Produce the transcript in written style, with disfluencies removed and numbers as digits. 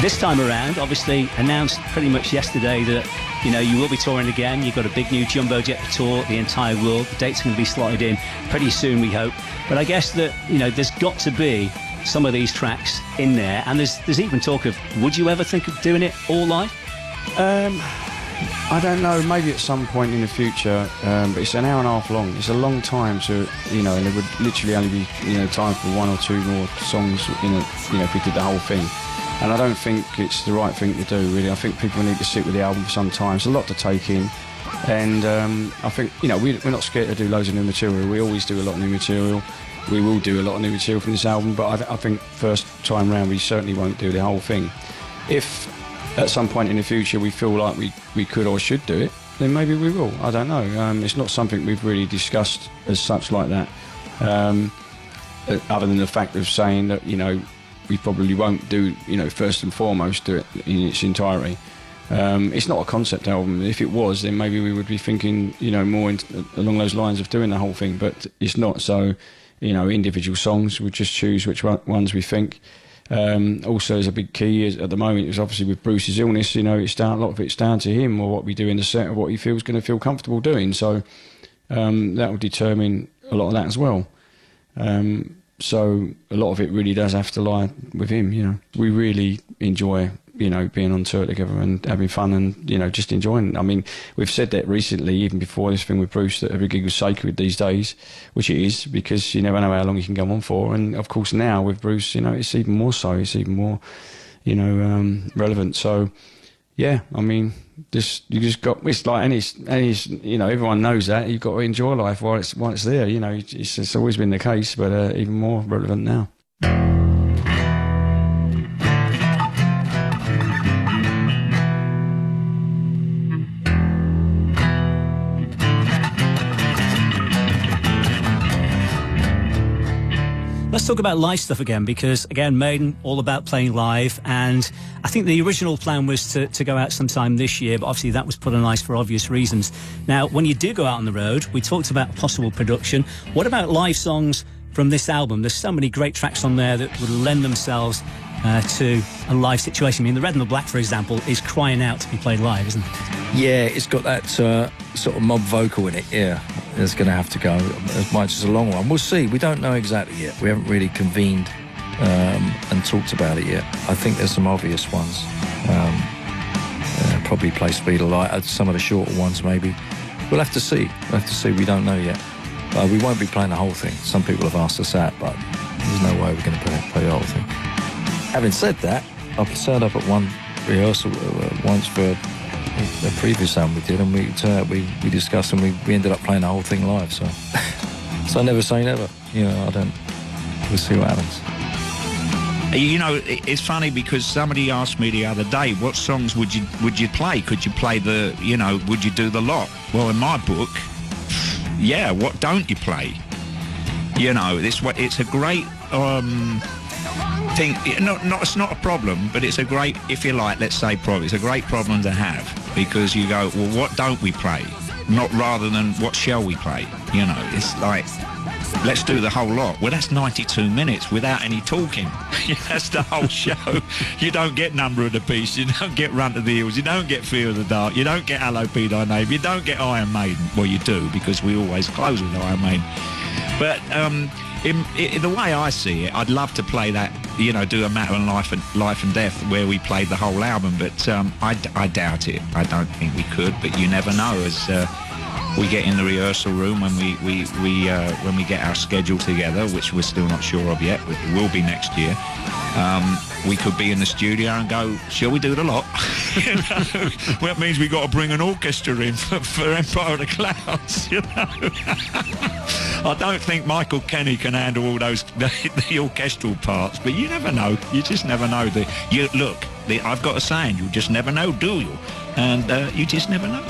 This time around, obviously announced pretty much yesterday that, you know, you will be touring again. You've got a big new jumbo jet tour, the entire world. The date's going to be slotted in pretty soon, we hope. But I guess that, you know, there's got to be some of these tracks in there. And there's even talk of, would you ever think of doing it all live? I don't know, maybe at some point in the future, but it's an hour and a half long. It's a long time to, you know, and there would literally only be, you know, time for one or two more songs, you know, if we did the whole thing. And I don't think it's the right thing to do, really. I think people need to sit with the album for some time. It's a lot to take in. And I think, you know, we're not scared to do loads of new material. We always do a lot of new material. We will do a lot of new material from this album, but I think first time round we certainly won't do the whole thing. If at some point in the future we feel like we could or should do it, then maybe we will. I don't know. It's not something we've really discussed as such like that, other than the fact of saying that, you know, we probably won't do, you know, first and foremost do it in its entirety. It's not a concept album. If it was, then maybe we would be thinking, you know, more along those lines of doing the whole thing, but it's not. So, you know, individual songs, we just choose which ones we think. Also, as a big key is, at the moment, is obviously with Bruce's illness, you know, a lot of it's down to him or what we do in the set or what he feels going to feel comfortable doing. So that will determine a lot of that as well. So a lot of it really does have to lie with him, you know. We really enjoy, you know, being on tour together and having fun and, you know, just enjoying. I mean, we've said that recently, even before this thing with Bruce, that every gig was sacred these days, which it is, because you never know how long you can go on for. And of course now with Bruce, you know, it's even more so. It's even more, you know, relevant. So, yeah, I mean, you just got, it's like any, you know, everyone knows that you've got to enjoy life while it's there. You know, it's always been the case, but even more relevant now. Let's talk about live stuff again, because, again, Maiden, all about playing live, and I think the original plan was to go out sometime this year, but obviously that was put on ice for obvious reasons. Now, when you do go out on the road, we talked about possible production. What about live songs from this album? There's so many great tracks on there that would lend themselves to a live situation. I mean, the Red and the Black, for example, is crying out to be played live, isn't it? Yeah, it's got that sort of mob vocal in it, yeah. It's going to have to go as much as a long one. We'll see. We don't know exactly yet. We haven't really convened and talked about it yet. I think there's some obvious ones. Probably play Speed of Light. Some of the shorter ones, maybe. We'll have to see. We don't know yet. We won't be playing the whole thing. Some people have asked us that, but there's no way we're going to play the whole thing. Having said that, I've turned up at one rehearsal once for the previous album we did, and we discussed, and we ended up playing the whole thing live. So, so I never say never. You know, we'll see what happens. You know, it's funny because somebody asked me the other day, what songs would you play? Could you play the, you know, would you do the lot? Well, in my book, yeah, what don't you play? You know, it's a great thing. It's not a problem, but it's a great, if you like, let's say problem. It's a great problem to have, because you go, well, what don't we play? Not rather than what shall we play? You know, it's like, let's do the whole lot. Well, that's 92 minutes without any talking. That's the whole show. You don't get Number of the Beast, you don't get Run to the Hills, you don't get Fear of the Dark, you don't get Hello Be Thy Name, you don't get Iron Maiden. Well, you do, because we always close with Iron Maiden. But the way I see it, I'd love to play that, you know, do a Matter of Life and Death where we played the whole album, but I doubt it. I don't think we could, but you never know as we get in the rehearsal room when we get our schedule together, which we're still not sure of yet, but it will be next year. We could be in the studio and go, shall we do the lot? You know? Well, that means we've got to bring an orchestra in for Empire of the Clouds, you know? I don't think Michael Kenny can handle all those the orchestral parts, but you never know. You just never know. I've got a saying, you just never know, do you? And you just never know.